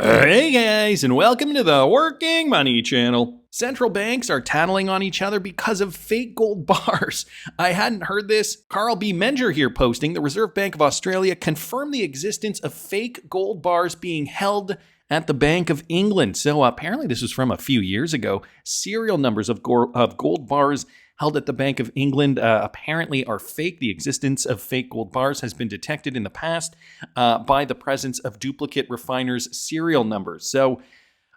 Hey guys, and welcome to the Working Money Channel. Central banks are tattling on each other because of fake gold bars. I hadn't heard this. Carl B. Menger here posting, the Reserve Bank of Australia confirmed the existence of fake gold bars being held at the Bank of England. So apparently this was from a few years ago. Serial numbers of gold bars held at the Bank of England apparently are fake. The existence of fake gold bars has been detected in the past by the presence of duplicate refiners' serial numbers. So,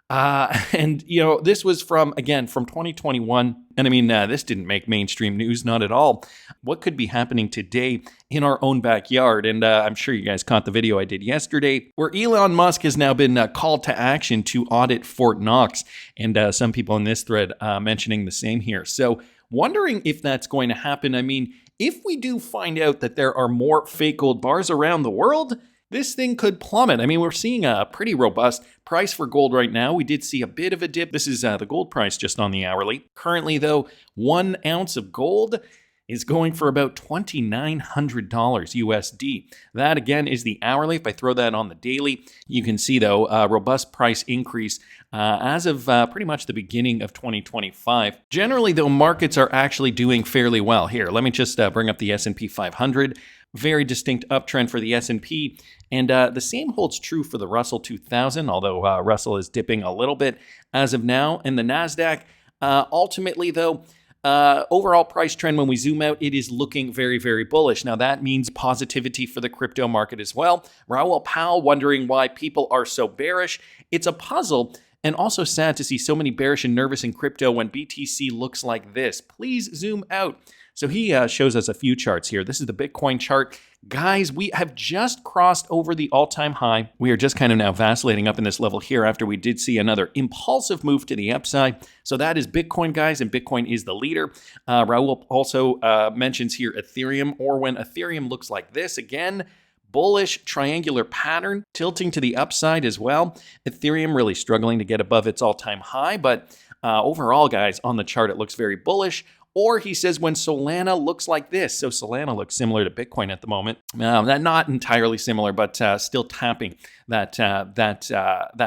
this was from 2021. And I mean, this didn't make mainstream news, not at all. What could be happening today in our own backyard? And I'm sure you guys caught the video I did yesterday, where Elon Musk has now been called to action to audit Fort Knox. And some people in this thread mentioning the same here. So, wondering if that's going to happen. I mean, if we do find out that there are more fake gold bars around the world, this thing could plummet. I mean, we're seeing a pretty robust price for gold right now. We did see a bit of a dip. This is the gold price just on the hourly. Currently, though, 1 ounce of gold is going for about $2,900 USD. That, again, is the hourly. If I throw that on the daily, you can see, though, a robust price increase as of pretty much the beginning of 2025. Generally, though, markets are actually doing fairly well. Here, let me just bring up the S&P 500. Very distinct uptrend for the S&P. And the same holds true for the Russell 2000, although Russell is dipping a little bit as of now. And the NASDAQ, ultimately, though, overall price trend, when we zoom out, it is looking very, very bullish. Now, that means positivity for the crypto market as well. Raoul Pal wondering why people are so bearish. It's a puzzle. And also sad to see so many bearish and nervous in crypto when BTC looks like this. Please zoom out. So he shows us a few charts here. This is the Bitcoin chart. Guys, we have just crossed over the all-time high. We are just kind of now vacillating up in this level here after we did see another impulsive move to the upside. So that is Bitcoin, guys, and Bitcoin is the leader. Raul also mentions here Ethereum, or when Ethereum looks like this again. Bullish triangular pattern tilting to the upside as well. Ethereum really struggling to get above its all-time high, but overall, guys, on the chart, it looks very bullish. Or he says when Solana looks like this. So Solana looks similar to Bitcoin at the moment. Not entirely similar, but still tapping that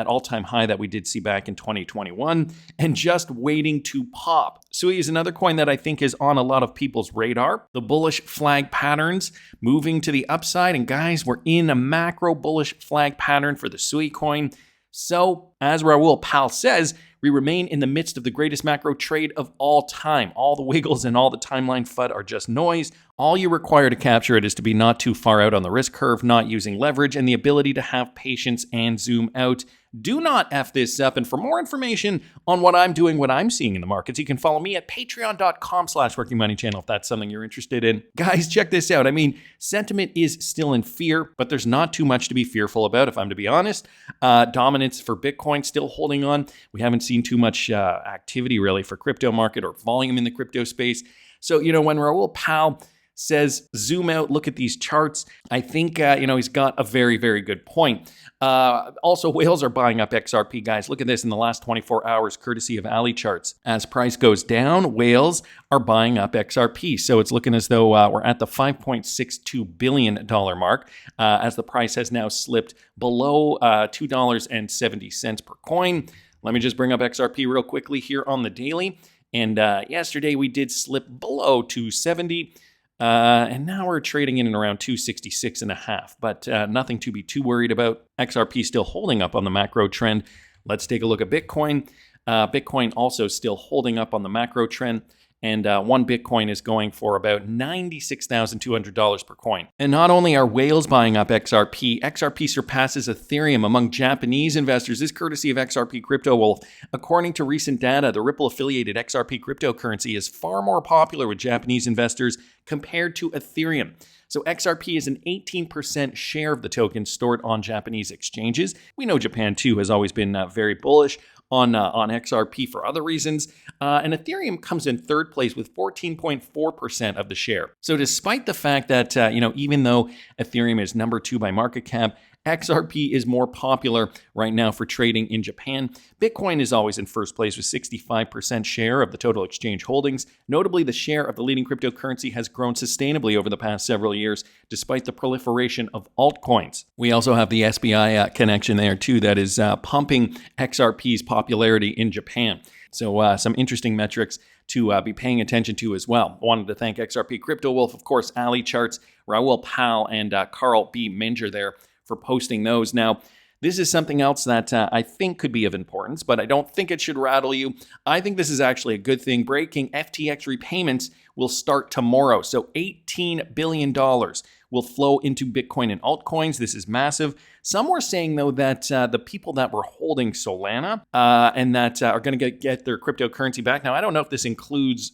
all-time high that we did see back in 2021 and just waiting to pop. Sui is another coin that I think is on a lot of people's radar. The bullish flag patterns moving to the upside. And guys, we're in a macro bullish flag pattern for the Sui coin. So, as Raoul Pal says, we remain in the midst of the greatest macro trade of all time. All the wiggles and all the timeline FUD are just noise. All you require to capture it is to be not too far out on the risk curve, not using leverage, and the ability to have patience and zoom out. Do not F this up. And for more information on what I'm doing, what I'm seeing in the markets, you can follow me at patreon.com/workingmoneychannel if that's something you're interested in. Guys, check this out. I mean, sentiment is still in fear, but there's not too much to be fearful about, if I'm to be honest. Dominance for Bitcoin still holding on. We haven't seen too much activity really for crypto market or volume in the crypto space. So, when Raoul Pal says zoom out, look at these charts, I think, he's got a very, very good point. Also, whales are buying up XRP, guys. Look at this in the last 24 hours, courtesy of Ali charts. As price goes down, whales are buying up XRP. So it's looking as though we're at the $5.62 billion mark as the price has now slipped below $2.70 per coin. Let me just bring up XRP real quickly here on the daily. And yesterday we did slip below 270. And now we're trading in and around 266.5, but nothing to be too worried about. XRP still holding up on the macro trend. Let's take a look at Bitcoin. Bitcoin also still holding up on the macro trend. And one Bitcoin is going for about $96,200 per coin. And not only are whales buying up XRP, XRP surpasses Ethereum among Japanese investors. This courtesy of XRP Crypto Wolf. According to recent data, the Ripple-affiliated XRP cryptocurrency is far more popular with Japanese investors compared to Ethereum. So XRP is an 18% share of the tokens stored on Japanese exchanges. We know Japan, too, has always been very bullish on XRP for other reasons. And Ethereum comes in third place with 14.4% of the share. So despite the fact that, even though Ethereum is number 2 by market cap, XRP is more popular right now for trading in Japan. Bitcoin is always in first place with 65% share of the total exchange holdings. Notably, the share of the leading cryptocurrency has grown sustainably over the past several years, despite the proliferation of altcoins. We also have the SBI connection there too that is pumping XRP's popularity in Japan. So some interesting metrics to be paying attention to as well. Wanted to thank XRP Crypto Wolf, of course, Ali Charts, Raul Pal, and Carl B. Minger there for posting those. Now, this is something else that I think could be of importance, but I don't think it should rattle you. I think this is actually a good thing. Breaking FTX repayments will start tomorrow. So $18 billion will flow into Bitcoin and altcoins. This is massive. Some were saying, though, that the people that were holding Solana and that are going to get their cryptocurrency back. Now, I don't know if this includes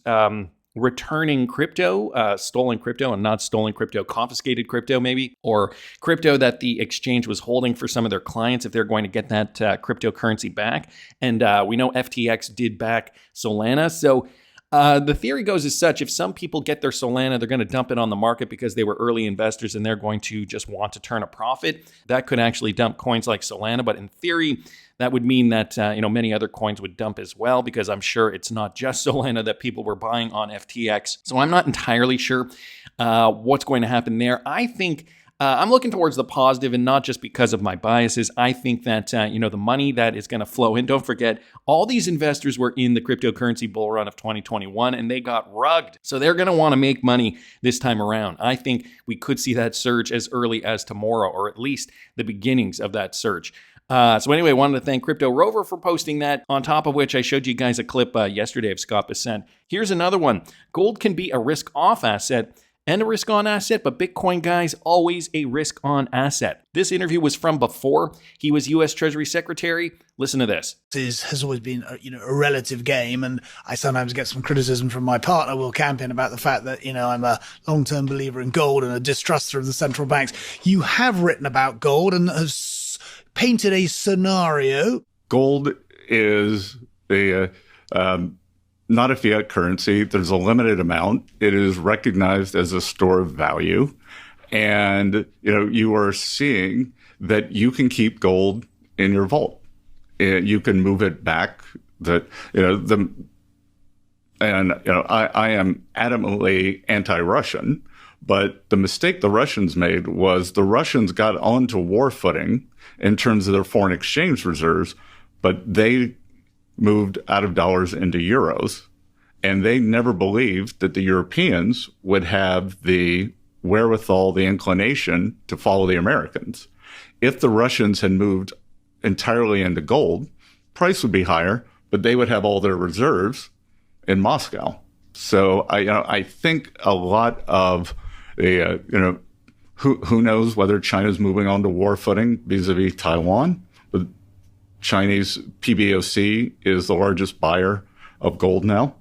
returning crypto, stolen crypto and not stolen crypto, confiscated crypto maybe, or crypto that the exchange was holding for some of their clients if they're going to get that cryptocurrency back. And we know FTX did back Solana. So the theory goes as such: if some people get their Solana, they're going to dump it on the market because they were early investors and they're going to just want to turn a profit. That could actually dump coins like Solana. But in theory, that would mean that many other coins would dump as well, because I'm sure it's not just Solana that people were buying on FTX. So I'm not entirely sure what's going to happen there. I think I'm looking towards the positive, and not just because of my biases. I think that, the money that is going to flow in, don't forget, all these investors were in the cryptocurrency bull run of 2021 and they got rugged. So they're going to want to make money this time around. I think we could see that surge as early as tomorrow, or at least the beginnings of that surge. So anyway, I wanted to thank Crypto Rover for posting that, on top of which I showed you guys a clip yesterday of Scott Bessent. Here's another one. Gold can be a risk-off asset and a risk-on asset, but Bitcoin, guys, always a risk-on asset. This interview was from before he was U.S. Treasury Secretary. Listen to this. This has always been a relative game, and I sometimes get some criticism from my partner, Will Campion, about the fact that, I'm a long-term believer in gold and a distruster of the central banks. You have written about gold and have painted a scenario. Gold is not a fiat currency. There's a limited amount. It is recognized as a store of value. And, you are seeing that you can keep gold in your vault. You can move it back. I am adamantly anti-Russian, but the mistake the Russians made was the Russians got onto war footing in terms of their foreign exchange reserves, but they moved out of dollars into euros, and they never believed that the Europeans would have the wherewithal, the inclination to follow the Americans. If the Russians had moved entirely into gold, price would be higher, but they would have all their reserves in Moscow. So I think a lot of the, who knows whether China's moving on to war footing vis-a-vis Taiwan, but Chinese PBOC is the largest buyer of gold now.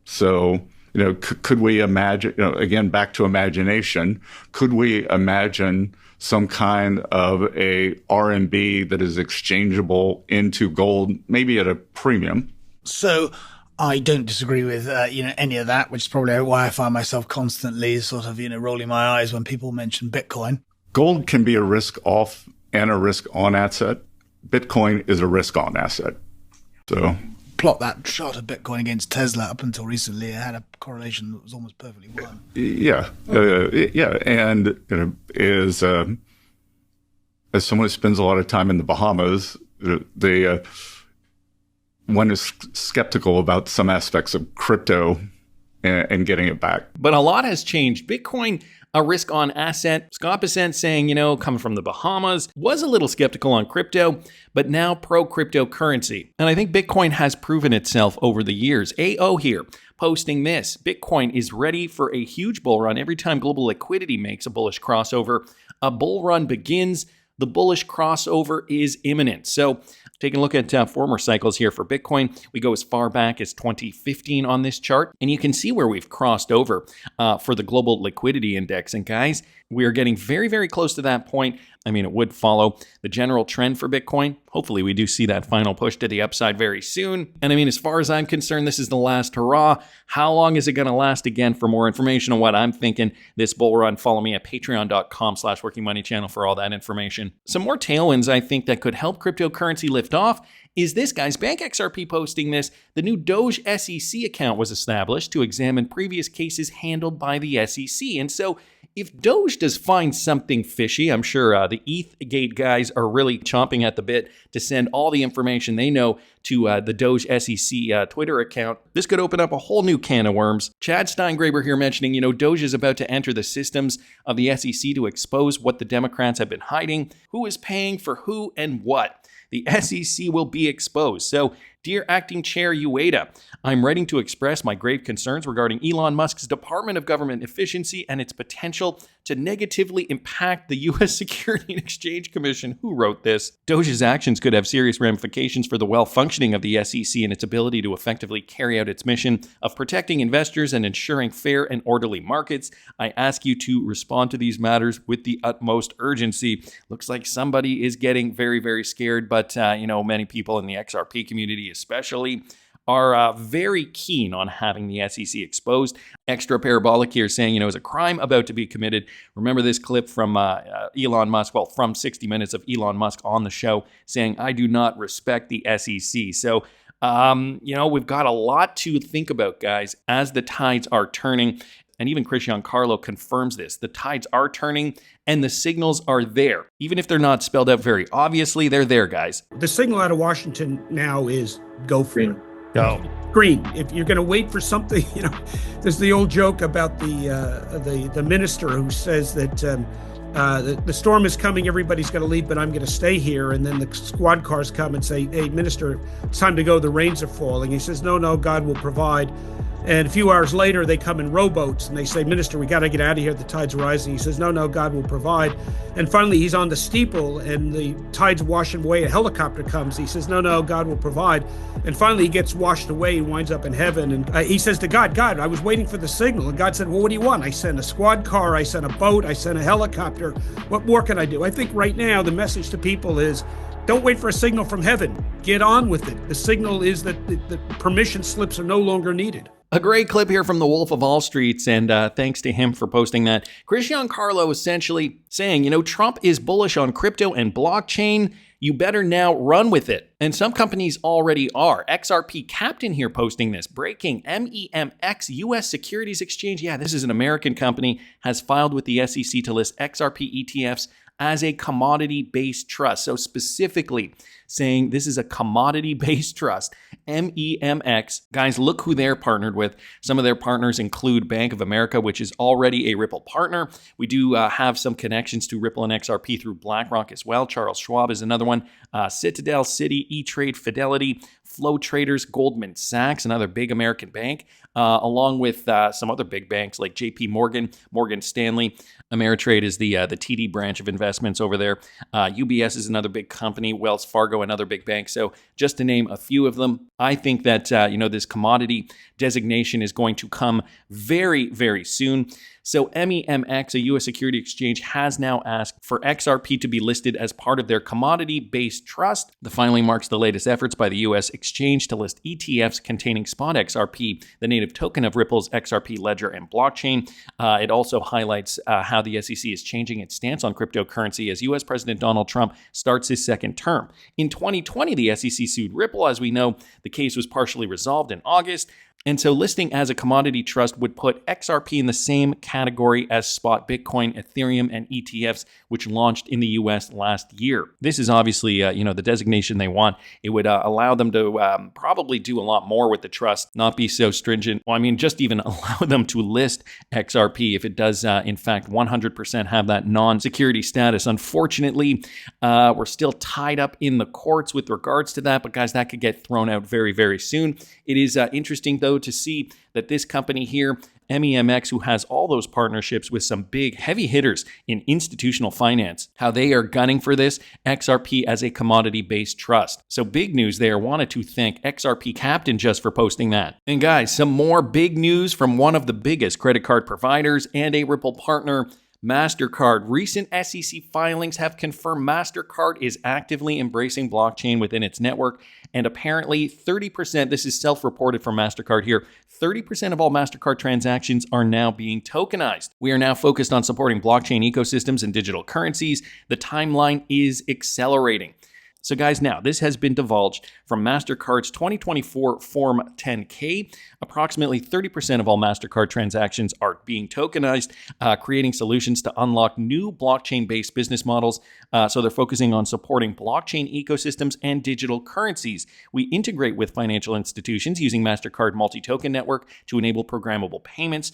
So, could we imagine, again, back to imagination, could we imagine some kind of a RMB that is exchangeable into gold, maybe at a premium? So I don't disagree with, any of that, which is probably why I find myself constantly sort of, rolling my eyes when people mention Bitcoin. Gold can be a risk off and a risk on asset. Bitcoin is a risk on asset. So plot that chart of Bitcoin against Tesla up until recently, it had a correlation that was almost perfectly one. Yeah. And as someone who spends a lot of time in the Bahamas, one is skeptical about some aspects of crypto and getting it back. But a lot has changed. Bitcoin, a risk-on asset. Scott Bessent saying, coming from the Bahamas, was a little skeptical on crypto, but now pro-cryptocurrency. And I think Bitcoin has proven itself over the years. AO here, posting this. Bitcoin is ready for a huge bull run. Every time global liquidity makes a bullish crossover, a bull run begins. The bullish crossover is imminent. So taking a look at former cycles here for Bitcoin, we go as far back as 2015 on this chart, and you can see where we've crossed over for the global liquidity index. And guys, we are getting very, very close to that point. I mean, it would follow the general trend for Bitcoin. Hopefully, we do see that final push to the upside very soon. And I mean, as far as I'm concerned, this is the last hurrah. How long is it going to last? Again, for more information on what I'm thinking this bull run, follow me at patreon.com/workingmoneychannel for all that information. Some more tailwinds I think that could help cryptocurrency lift off is this, guys. Bank XRP posting this. The new Doge SEC account was established to examine previous cases handled by the SEC. And so if Doge does find something fishy, I'm sure the ETHgate guys are really chomping at the bit to send all the information they know to the Doge SEC Twitter account. This could open up a whole new can of worms. Chad Steingraber here mentioning, Doge is about to enter the systems of the SEC to expose what the Democrats have been hiding, who is paying for who and what. The SEC will be exposed. So, dear Acting Chair Ueda, I'm writing to express my grave concerns regarding Elon Musk's Department of Government Efficiency and its potential to negatively impact the U.S. Securities and Exchange Commission. Who wrote this? Doge's actions could have serious ramifications for the well-functioning of the SEC and its ability to effectively carry out its mission of protecting investors and ensuring fair and orderly markets. I ask you to respond to these matters with the utmost urgency. Looks like somebody is getting very, very scared, but many people in the XRP community especially are very keen on having the SEC exposed. Extra Parabolic here saying, is a crime about to be committed. Remember this clip from Elon Musk, from 60 Minutes of Elon Musk on the show saying, I do not respect the SEC. So, we've got a lot to think about, guys, as the tides are turning. And even Christian Carlo confirms this. The tides are turning and the signals are there. Even if they're not spelled out very obviously, they're there, guys. The signal out of Washington now is go for it. Go. Green. If you're going to wait for something, there's the old joke about the minister who says that the storm is coming, everybody's going to leave, but I'm going to stay here. And then the squad cars come and say, hey, minister, it's time to go. The rains are falling. He says, no, God will provide. And a few hours later, they come in rowboats and they say, minister, we got to get out of here. The tide's rising. He says, no, God will provide. And finally, he's on the steeple and the tide's washing away. A helicopter comes. He says, no, God will provide. And finally, he gets washed away. He winds up in heaven. And he says to God, I was waiting for the signal. And God said, well, what do you want? I sent a squad car. I sent a boat. I sent a helicopter. What more can I do? I think right now the message to people is, don't wait for a signal from heaven. Get on with it. The signal is that the permission slips are no longer needed. A great clip here from the Wolf of All Streets, and thanks to him for posting that. Christian Carlo essentially saying, Trump is bullish on crypto and blockchain. You better now run with it. And some companies already are. XRP Captain here posting this. Breaking MEMX, U.S. Securities Exchange. Yeah, this is an American company, has filed with the SEC to list XRP ETFs as a commodity-based trust. So specifically saying this is a commodity-based trust, MEMX. Guys, look who they're partnered with. Some of their partners include Bank of America, which is already a Ripple partner. We do have some connections to Ripple and XRP through BlackRock as well. Charles Schwab is another one. Citadel, Citi, E-Trade, Fidelity, Flow Traders, Goldman Sachs, another big American bank, along with some other big banks like JP Morgan, Morgan Stanley. Ameritrade is the TD branch of investments over there. UBS is another big company. Wells Fargo, another big bank. So just to name a few of them, I think that this commodity designation is going to come very, very soon. So MEMX, a U.S. security exchange, has now asked for XRP to be listed as part of their commodity-based trust. The filing marks the latest efforts by the U.S. exchange to list ETFs containing spot XRP, the native token of Ripple's XRP ledger and blockchain. It also highlights how the SEC is changing its stance on cryptocurrency as U.S. President Donald Trump starts his second term. In 2020, the SEC sued Ripple. As we know, the case was partially resolved in August. And so listing as a commodity trust would put XRP in the same category as spot Bitcoin, Ethereum, and ETFs, which launched in the US last year. This is obviously, the designation they want. It would allow them to probably do a lot more with the trust, not be so stringent. Well, just even allow them to list XRP if it does, in fact, 100% have that non-security status. Unfortunately, we're still tied up in the courts with regards to that, but guys, that could get thrown out very, very soon. It is interesting, though, to see that this company here, MEMX, who has all those partnerships with some big heavy hitters in institutional finance, how they are gunning for this XRP as a commodity-based trust. So big news there. Wanted to thank XRP Captain just for posting that. And guys, some more big news from one of the biggest credit card providers and a Ripple partner. Mastercard. Recent SEC filings have confirmed Mastercard is actively embracing blockchain within its network. And apparently 30%, this is self-reported from Mastercard here, 30% of all Mastercard transactions are now being tokenized. We are now focused on supporting blockchain ecosystems and digital currencies. The timeline is accelerating. So guys, now this has been divulged from Mastercard's 2024 Form 10K. Approximately 30% of all Mastercard transactions are being tokenized, creating solutions to unlock new blockchain-based business models. So they're focusing on supporting blockchain ecosystems and digital currencies. We integrate with financial institutions using Mastercard multi-token network to enable programmable payments,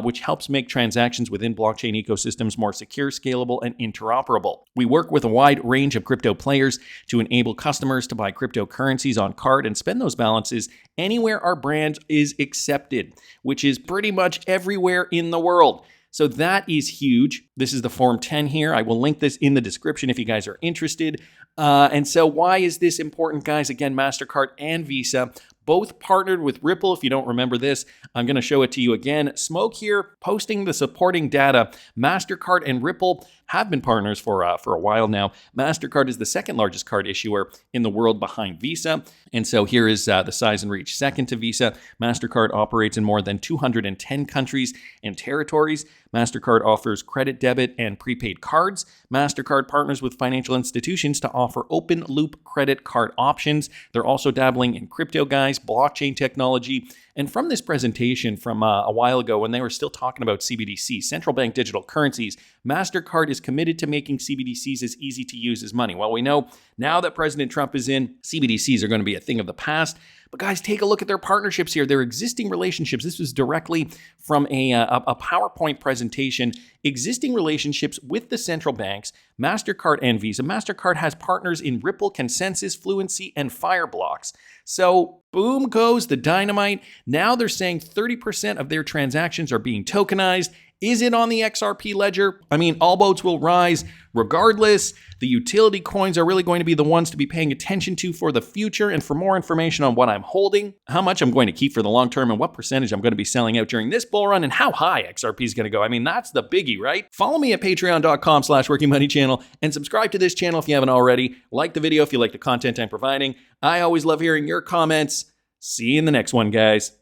which helps make transactions within blockchain ecosystems more secure, scalable, and interoperable. We work with a wide range of crypto players to enable customers to buy cryptocurrencies on card and spend those balances anywhere our brand is accepted, which is pretty much everywhere in the world. So that is huge. This is the Form 10 here. I will link this in the description if you guys are interested. And so why is this important, guys? Again, Mastercard and Visa both partnered with Ripple. If you don't remember this, I'm going to show it to you again. Smoke here, posting the supporting data. Mastercard and Ripple have been partners for a while now. Mastercard is the second largest card issuer in the world behind Visa. And so here is the size and reach. Second to Visa, Mastercard operates in more than 210 countries and territories. Mastercard offers credit, debit, and prepaid cards. Mastercard partners with financial institutions to offer open loop credit card options. They're also dabbling in crypto, guys, blockchain technology. And from this presentation from a while ago when they were still talking about CBDC, central bank digital currencies, Mastercard is committed to making CBDCs as easy to use as money. Well, we know now that President Trump is in, CBDCs are going to be a thing of the past. But guys, take a look at their partnerships here, their existing relationships. This was directly from a PowerPoint presentation. Existing relationships with the central banks, Mastercard and Visa. Mastercard has partners in Ripple, Consensus, Fluency, and Fireblocks. So boom goes the dynamite. Now they're saying 30% of their transactions are being tokenized. Is it on the XRP ledger? I mean, all boats will rise regardless. The utility coins are really going to be the ones to be paying attention to for the future. And for more information on what I'm holding, how much I'm going to keep for the long term, and what percentage I'm going to be selling out during this bull run, and how high XRP is going to go. I mean, that's the biggie, right? Follow me at patreon.com/workingmoneychannel and subscribe to this channel if you haven't already. Like the video if you like the content I'm providing. I always love hearing your comments. See you in the next one, guys.